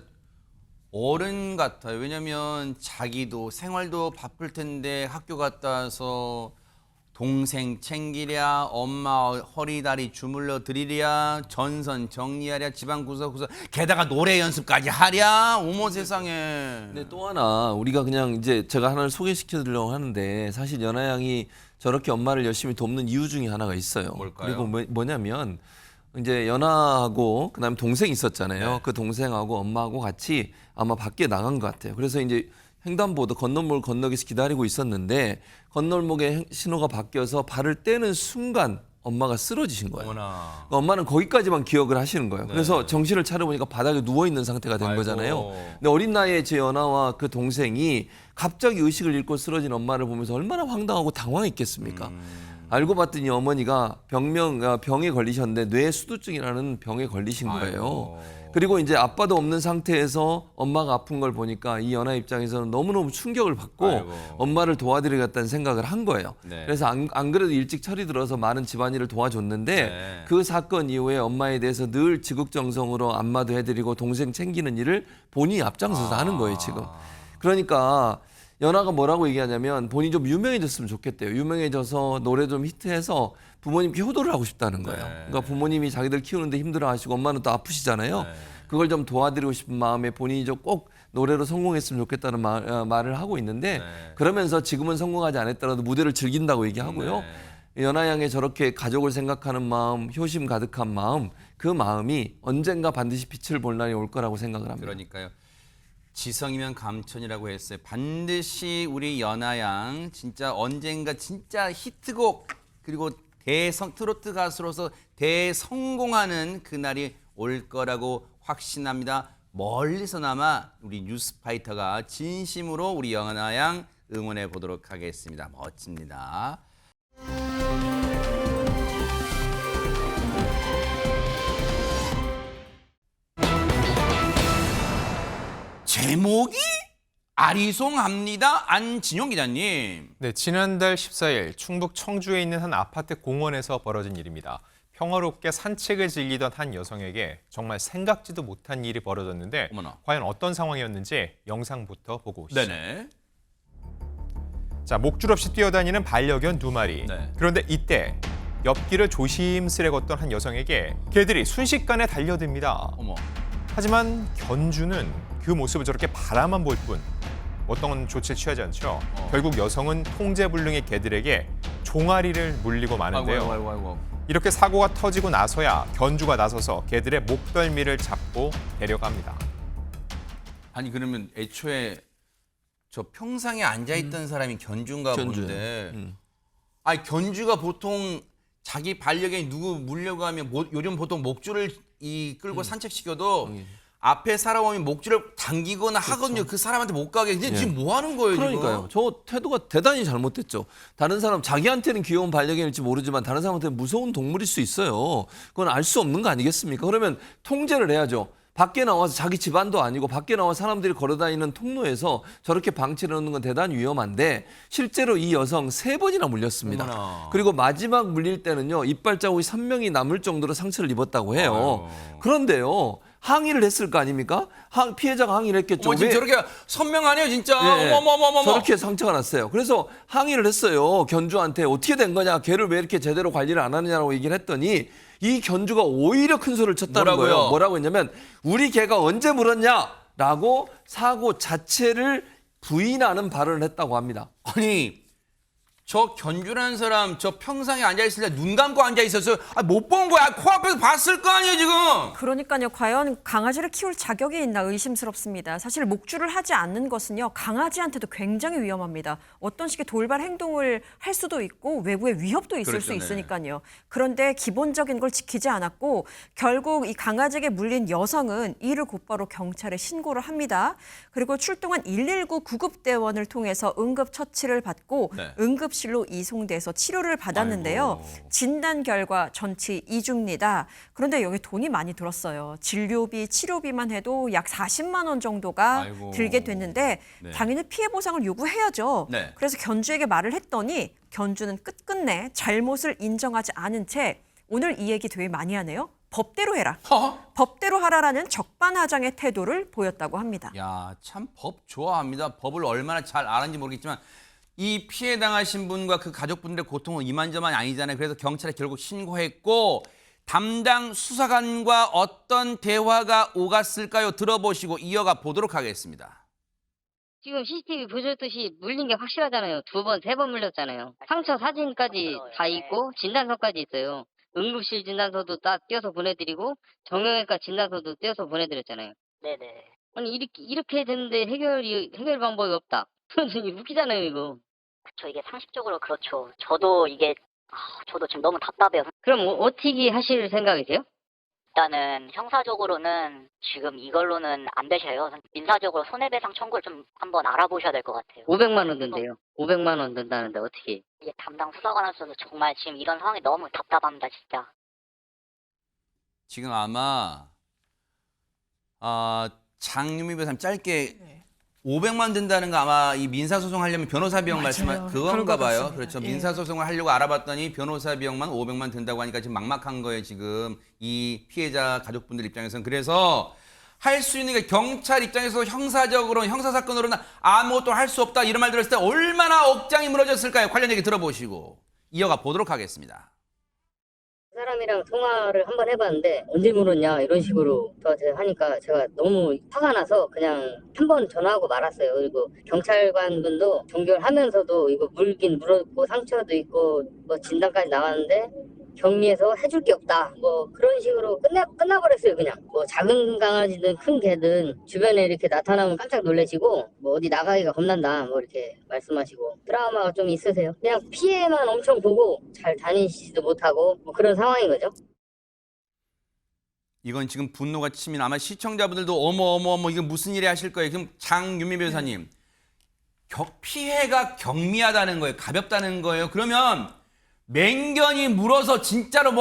어른 같아요. 왜냐면 자기도 생활도 바쁠 텐데 학교 갔다 와서 동생 챙기랴, 엄마 허리다리 주물러 드리랴, 전선 정리하랴, 집안 구석구석 게다가 노래 연습까지 하랴. 어머 세상에. 근데 또 하나 우리가 그냥 이제 제가 하나를 소개시켜 드리려고 하는데 사실 연하양이 저렇게 엄마를 열심히 돕는 이유 중에 하나가 있어요. 뭘까요? 그리고 뭐냐면 이제 연하하고 그다음에 동생이 있었잖아요. 네. 그 동생하고 엄마하고 같이 아마 밖에 나간 것 같아요. 그래서 이제 횡단보도 건널목을 건너기 위해서 기다리고 있었는데 건널목에 신호가 바뀌어서 발을 떼는 순간 엄마가 쓰러지신 거예요. 어머나. 그러니까 엄마는 거기까지만 기억을 하시는 거예요. 그래서 정신을 차려보니까 바닥에 누워있는 상태가 된 아이고. 거잖아요. 근데 어린 나이에 제 연하와 그 동생이 갑자기 의식을 잃고 쓰러진 엄마를 보면서 얼마나 황당하고 당황했겠습니까? 알고 봤더니 어머니가 병에 걸리셨는데 뇌수두증이라는 병에 걸리신 거예요. 아이고. 그리고 이제 아빠도 없는 상태에서 엄마가 아픈 걸 보니까 이 연하 입장에서는 너무너무 충격을 받고 아이고. 엄마를 도와드리겠다는 생각을 한 거예요. 네. 그래서 안 그래도 일찍 철이 들어서 많은 집안일을 도와줬는데 네. 그 사건 이후에 엄마에 대해서 늘 지극정성으로 안마도 해드리고 동생 챙기는 일을 본인이 앞장서서 하는 거예요 지금. 그러니까 연하가 뭐라고 얘기하냐면 본인이 좀 유명해졌으면 좋겠대요. 유명해져서 노래 좀 히트해서 부모님께 효도를 하고 싶다는 거예요. 네. 그러니까 부모님이 자기들 키우는데 힘들어하시고 엄마는 또 아프시잖아요. 네. 그걸 좀 도와드리고 싶은 마음에 본인이 좀 꼭 노래로 성공했으면 좋겠다는 말을 하고 있는데 네. 그러면서 지금은 성공하지 않았더라도 무대를 즐긴다고 얘기하고요. 연하양의 저렇게 가족을 생각하는 마음, 효심 가득한 마음, 그 마음이 언젠가 반드시 빛을 볼 날이 올 거라고 생각을 합니다. 그러니까요. 지성이면 감천이라고 했어요. 반드시 우리 연하양 진짜 언젠가 진짜 히트곡 그리고 트로트 가수로서 대성공하는 그날이 올 거라고 확신합니다. 멀리서나마 우리 뉴스파이터가 진심으로 우리 연하양 응원해 보도록 하겠습니다. 멋집니다. 제목이 아리송합니다. 안진용 기자님. 네, 지난달 14일 충북 청주에 있는 한 아파트 공원에서 벌어진 일입니다. 평화롭게 산책을 즐기던 한 여성에게 정말 생각지도 못한 일이 벌어졌는데 어머나. 과연 어떤 상황이었는지 영상부터 보고 오시죠. 네네. 자, 목줄 없이 뛰어다니는 반려견 2마리. 네. 그런데 이때 옆길을 조심스레 걷던 한 여성에게 개들이 순식간에 달려듭니다. 어머. 하지만 견주는 그 모습을 저렇게 바라만 볼 뿐 어떤 조치를 취하지 않죠. 결국 여성은 통제불능의 개들에게 종아리를 물리고 마는데요. 아이고. 이렇게 사고가 터지고 나서야 견주가 나서서 개들의 목덜미를 잡고 데려갑니다. 아니 그러면 애초에 저 평상에 앉아있던 사람이 견주인가 견주예요. 본데 아니 견주가 보통 자기 반려견이 누구 물려고 하면 요즘 보통 목줄을 끌고 산책시켜도 앞에 사람 오면 목줄을 당기거나 하거든요. 그 사람한테 못 가게. 근데 예. 지금 뭐 하는 거예요, 그러니까요. 지금? 저 태도가 대단히 잘못됐죠. 다른 사람 자기한테는 귀여운 반려견일지 모르지만 다른 사람한테는 무서운 동물일 수 있어요. 그건 알 수 없는 거 아니겠습니까? 그러면 통제를 해야죠. 밖에 나와서 자기 집안도 아니고 밖에 나와 사람들이 걸어다니는 통로에서 저렇게 방치를 놓는 건 대단히 위험한데 실제로 이 여성 3번이나 물렸습니다. 어머나. 그리고 마지막 물릴 때는요. 이빨 자국이 선명히 남을 정도로 상처를 입었다고 해요. 그런데요. 항의를 했을 거 아닙니까? 피해자가 항의를 했겠죠. 지금 왜? 저렇게 선명하네요, 진짜. 예, 어머머머머머. 저렇게 상처가 났어요. 그래서 항의를 했어요. 견주한테 어떻게 된 거냐. 걔를 왜 이렇게 제대로 관리를 안 하느냐고 얘기를 했더니 이 견주가 오히려 큰 소리를 쳤다는 뭐라고요? 거예요. 뭐라고 했냐면 우리 개가 언제 물었냐라고 사고 자체를 부인하는 발언을 했다고 합니다. 아니, 저 견주라는 사람 저 평상에 앉아있을 때 눈 감고 앉아있었어요. 못 본 거야. 코앞에서 봤을 거 아니에요, 지금. 그러니까요. 과연 강아지를 키울 자격이 있나 의심스럽습니다. 사실 목줄을 하지 않는 것은요. 강아지한테도 굉장히 위험합니다. 어떤 식의 돌발 행동을 할 수도 있고 외부의 위협도 있을 그렇죠, 수 네. 있으니까요. 그런데 기본적인 걸 지키지 않았고 결국 이 강아지에게 물린 여성은 이를 곧바로 경찰에 신고를 합니다. 그리고 출동한 119 구급대원을 통해서 응급처치를 받고 네. 응급실로 이송돼서 치료를 받았는데요. 아이고. 진단 결과 전치 2주입니다. 그런데 여기 돈이 많이 들었어요. 진료비, 치료비만 해도 약 40만 원 정도가 아이고. 들게 됐는데 네. 당연히 피해 보상을 요구해야죠. 네. 그래서 견주에게 말을 했더니 견주는 끝끝내 잘못을 인정하지 않은 채 오늘 이 얘기 되게 많이 하네요. 법대로 해라. 법대로 하라라는 적반하장의 태도를 보였다고 합니다. 야, 참 법 좋아합니다. 법을 얼마나 잘 알았는지 모르겠지만 이 피해 당하신 분과 그 가족분들의 고통은 이만저만이 아니잖아요. 그래서 경찰에 결국 신고했고 담당 수사관과 어떤 대화가 오갔을까요? 들어보시고 이어가 보도록 하겠습니다. 지금 CCTV 보셨듯이 물린 게 확실하잖아요. 2번, 3번 물렸잖아요. 상처 사진까지 다 있고 진단서까지 있어요. 응급실 진단서도 딱 떼어서 보내드리고 정형외과 진단서도 떼어서 보내드렸잖아요. 네네. 아니 이렇게 됐는데 해결 방법이 없다. 이게 웃기잖아요 이거. 그쵸, 이게 상식적으로 그렇죠. 저도 지금 너무 답답해요. 그럼 어떻게 하실 생각이세요? 일단은 형사적으로는 지금 이걸로는 안 되셔요. 민사적으로 손해배상 청구를 좀 한번 알아보셔야 될 것 같아요. 500만 원 든대요. 500만 원 든다는데 어떻게? 이게 담당 수사관으로서는 정말 지금 이런 상황이 너무 답답합니다, 진짜. 지금 아마 장유미 변호사님 짧게 500만 든다는 거 아마 이 민사소송 하려면 변호사 비용 말씀한 그건가 봐요. 그렇죠. 예. 민사소송을 하려고 알아봤더니 변호사 비용만 500만 든다고 하니까 지금 막막한 거예요. 지금 이 피해자 가족분들 입장에서는. 그래서 할 수 있는 게 경찰 입장에서 형사적으로 형사사건으로는 아무것도 할 수 없다 이런 말 들었을 때 얼마나 억장이 무너졌을까요? 관련 얘기 들어보시고 이어가 보도록 하겠습니다. 그 사람이랑 통화를 한번 해봤는데 언제 물었냐 이런 식으로 저한테 하니까 제가 너무 화가 나서 그냥 한 번 전화하고 말았어요. 그리고 경찰관 분도 종결하면서도 이거 물긴 물었고 상처도 있고 뭐 진단까지 나왔는데 격리해서 해줄 게 없다. 뭐 그런 식으로 끝나버렸어요. 그냥 뭐 작은 강아지든 큰 개든 주변에 이렇게 나타나면 깜짝 놀라시고 뭐 어디 나가기가 겁난다. 뭐 이렇게 말씀하시고 트라우마가 좀 있으세요. 그냥 피해만 엄청 보고 잘 다니시지도 못하고 뭐 그런 상황인 거죠. 이건 지금 분노가 치면 아마 시청자분들도 어머 이거 무슨 일이 하실 거예요. 그럼 장유미 변호사님 피해가 경미하다는 거예요. 가볍다는 거예요. 그러면 맹견이 물어서 진짜로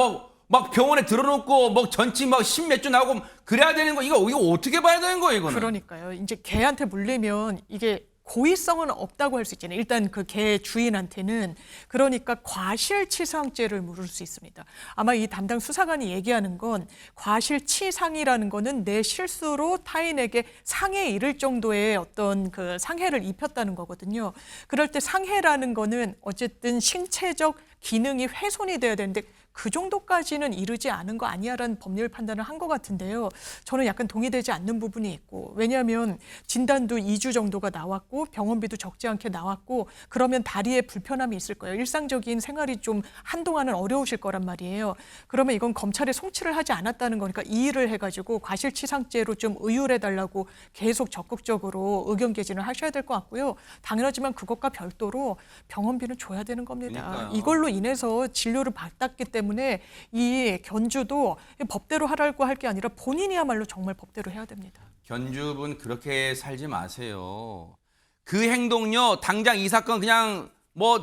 막 병원에 들어놓고 전치 십몇 주 나오고 그래야 되는 거 이거 어떻게 봐야 되는 거예요, 이거는? 그러니까요. 이제 개한테 물리면 이게 고의성은 없다고 할 수 있잖아요. 일단 그 개 주인한테는. 그러니까 과실치상죄를 물을 수 있습니다. 아마 이 담당 수사관이 얘기하는 건 과실치상이라는 거는 내 실수로 타인에게 상해에 이를 정도의 어떤 그 상해를 입혔다는 거거든요. 그럴 때 상해라는 거는 어쨌든 신체적 기능이 훼손이 돼야 되는데 그 정도까지는 이르지 않은 거 아니야라는 법률 판단을 한 것 같은데요. 저는 약간 동의되지 않는 부분이 있고 왜냐하면 진단도 2주 정도가 나왔고 병원비도 적지 않게 나왔고 그러면 다리에 불편함이 있을 거예요. 일상적인 생활이 좀 한동안은 어려우실 거란 말이에요. 그러면 이건 검찰에 송치를 하지 않았다는 거니까 이의를 해가지고 과실치상죄로 좀 의율해달라고 계속 적극적으로 의견 개진을 하셔야 될 것 같고요. 당연하지만 그것과 별도로 병원비는 줘야 되는 겁니다. 그러니까요. 이걸로 인해서 진료를 받았기 때문에 이 견주도 법대로 하라고 할 게 아니라 본인이야말로 정말 법대로 해야 됩니다. 견주분 그렇게 살지 마세요. 그 행동요 당장 이 사건 그냥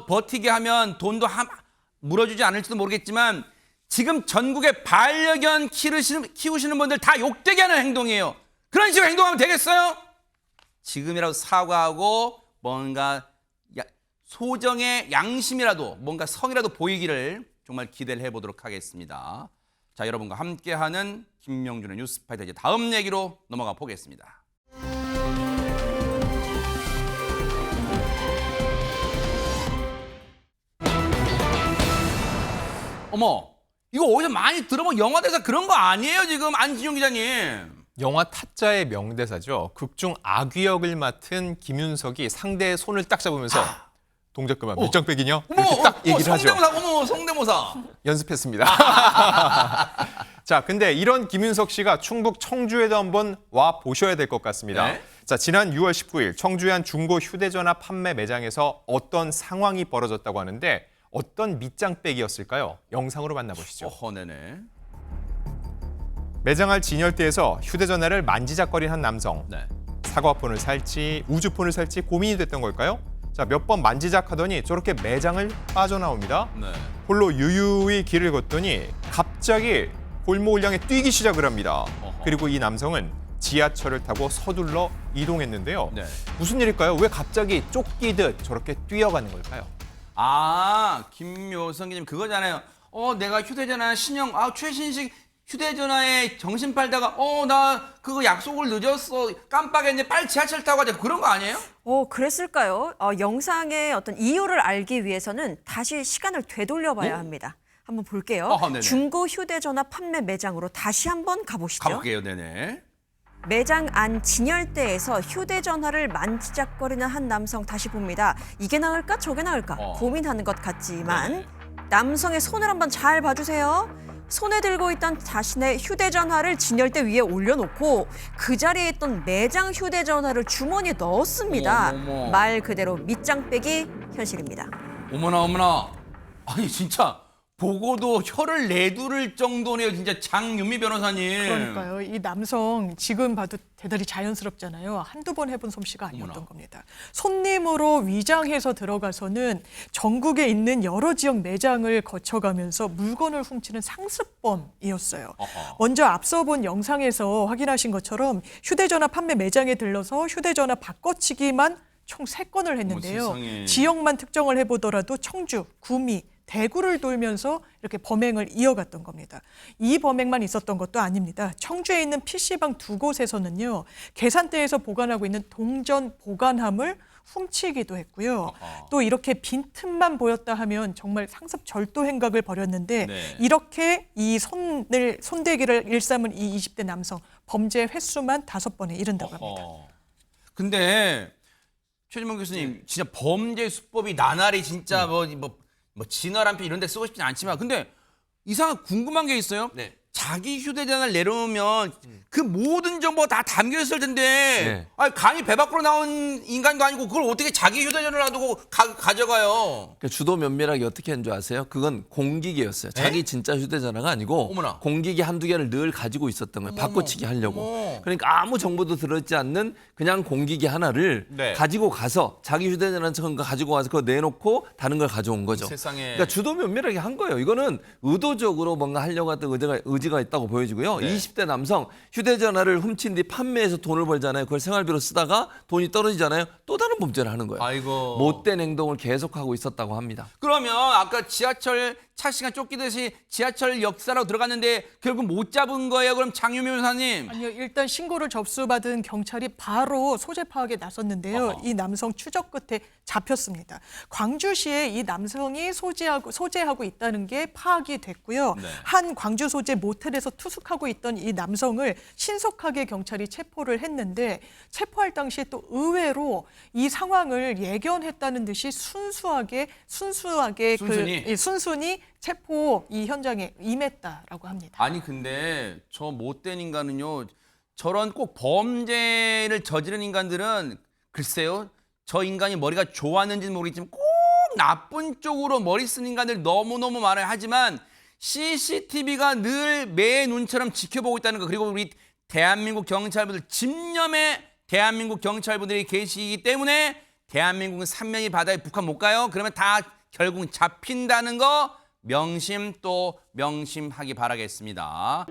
버티게 하면 돈도 물어주지 않을지도 모르겠지만 지금 전국에 반려견 키우시는 분들 다 욕되게 하는 행동이에요. 그런 식으로 행동하면 되겠어요? 지금이라도 사과하고 뭔가 소정의 양심이라도 뭔가 성이라도 보이기를 정말 기대를 해보도록 하겠습니다. 자, 여러분과 함께하는 김명준의 뉴스파이터 이제 다음 얘기로 넘어가 보겠습니다. 어머, 이거 어디서 많이 들어본 영화대사 그런 거 아니에요 지금 안진용 기자님? 영화 타짜의 명대사죠. 극중 악귀 역을 맡은 김윤석이 상대의 손을 딱 잡으면서 동작 그만 몇 장 빼기냐? 이렇게 딱 얘기를 하죠. 성대모사, 어머, 성대모사. 연습했습니다. 자, 근데 이런 김윤석 씨가 충북 청주에도 한번 와 보셔야 될 것 같습니다. 네? 자, 지난 6월 19일 청주의 한 중고 휴대전화 판매 매장에서 어떤 상황이 벌어졌다고 하는데 어떤 밑장빼기였을까요? 영상으로 만나보시죠. 네네. 매장 할 진열대에서 휴대전화를 만지작거린 한 남성. 네. 사과폰을 살지 우주폰을 살지 고민이 됐던 걸까요? 자, 몇 번 만지작하더니 저렇게 매장을 빠져나옵니다. 네. 홀로 유유히 길을 걷더니 갑자기 골목을 향해 뛰기 시작을 합니다. 그리고 이 남성은 지하철을 타고 서둘러 이동했는데요. 네. 무슨 일일까요? 왜 갑자기 쫓기듯 저렇게 뛰어가는 걸까요? 아, 김묘성 기자님 그거잖아요. 내가 휴대전화 신형 최신식 휴대전화에 정신 팔다가 나 그거 약속을 늦었어 깜빡했네 빨리 지하철 타고 가자 그런 거 아니에요? 그랬을까요? 영상의 어떤 이유를 알기 위해서는 다시 시간을 되돌려봐야 합니다. 한번 볼게요. 네네. 중고 휴대전화 판매 매장으로 다시 한번 가보시죠. 가볼게요. 네네. 매장 안 진열대에서 휴대전화를 만지작거리는 한 남성 다시 봅니다. 이게 나을까 저게 나을까 고민하는 것 같지만 네. 남성의 손을 한번 잘 봐주세요. 손에 들고 있던 자신의 휴대전화를 진열대 위에 올려놓고 그 자리에 있던 매장 휴대전화를 주머니에 넣었습니다. 어머. 말 그대로 밑장 빼기 현실입니다. 어머나 아니 진짜 보고도 혀를 내두를 정도네요 진짜 장윤미 변호사님. 그러니까요. 이 남성 지금 봐도 대단히 자연스럽잖아요. 한두 번 해본 솜씨가 아니었던 겁니다. 손님으로 위장해서 들어가서는 전국에 있는 여러 지역 매장을 거쳐가면서 물건을 훔치는 상습범이었어요. 먼저 앞서 본 영상에서 확인하신 것처럼 휴대전화 판매 매장에 들러서 휴대전화 바꿔치기만 총 3건을 했는데요. 지역만 특정을 해보더라도 청주, 구미, 대구를 돌면서 이렇게 범행을 이어갔던 겁니다. 이 범행만 있었던 것도 아닙니다. 청주에 있는 PC방 2곳에서는요. 계산대에서 보관하고 있는 동전 보관함을 훔치기도 했고요. 또 이렇게 빈틈만 보였다 하면 정말 상습 절도 행각을 벌였는데 이렇게 이 손대기를 일삼은 이 20대 남성 범죄 횟수만 5번에 이른다고 합니다. 근데 최진봉 교수님 진짜 범죄 수법이 나날이 진짜 뭐 진화란표 이런 데 쓰고 싶진 않지만 근데 이상한 궁금한 게 있어요. 네. 자기 휴대전화를 내려오면 그 모든 정보가 다 담겨 있을 텐데 네. 아니, 감히 배 밖으로 나온 인간도 아니고 그걸 어떻게 자기 휴대전화를 놔두고 가져가요? 그러니까 주도 면밀하게 어떻게 한 줄 아세요? 그건 공기계였어요. 자기 진짜 휴대전화가 아니고 어머나. 공기계 한두 개를 늘 가지고 있었던 거예요. 바꿔치기 하려고. 그러니까 아무 정보도 들어있지 않는 그냥 공기계 하나를 네. 가지고 가서 자기 휴대전화처럼 가지고 와서 그거 내놓고 다른 걸 가져온 거죠. 세상에. 그러니까 주도 면밀하게 한 거예요. 이거는 의도적으로 뭔가 하려고 했던 의지가 있다고 보여지고요. 네. 20대 남성 휴대전화를 훔친 뒤 판매해서 돈을 벌잖아요. 그걸 생활비로 쓰다가 돈이 떨어지잖아요. 또 다른 범죄를 하는 거예요. 아이고. 못된 행동을 계속하고 있었다고 합니다. 그러면 아까 지하철 차 시간 쫓기듯이 지하철 역사로 들어갔는데 결국 못 잡은 거예요? 그럼 장윤미 변호사님. 아니요, 일단 신고를 접수받은 경찰이 바로 소재 파악에 나섰는데요. 이 남성 추적 끝에 잡혔습니다. 광주시에 이 남성이 소재하고 있다는 게 파악이 됐고요. 한 광주 소재 모텔에서 투숙하고 있던 이 남성을 신속하게 경찰이 체포를 했는데 체포할 당시에 또 의외로 이 상황을 예견했다는 듯이 순순히 체포 이 현장에 임했다라고 합니다. 아니 근데 저 못된 인간은요 저런 꼭 범죄를 저지른 인간들은 글쎄요 저 인간이 머리가 좋았는지는 모르겠지만 꼭 나쁜 쪽으로 머리 쓴 인간들 너무너무 많아요. 하지만 CCTV가 늘 매 눈처럼 지켜보고 있다는 거 그리고 우리 대한민국 경찰분들 집념의 대한민국 경찰분들이 계시기 때문에 대한민국은 3명이 바다에 북한 못 가요. 그러면 다 결국 잡힌다는 거 명심 또 명심하기 바라겠습니다.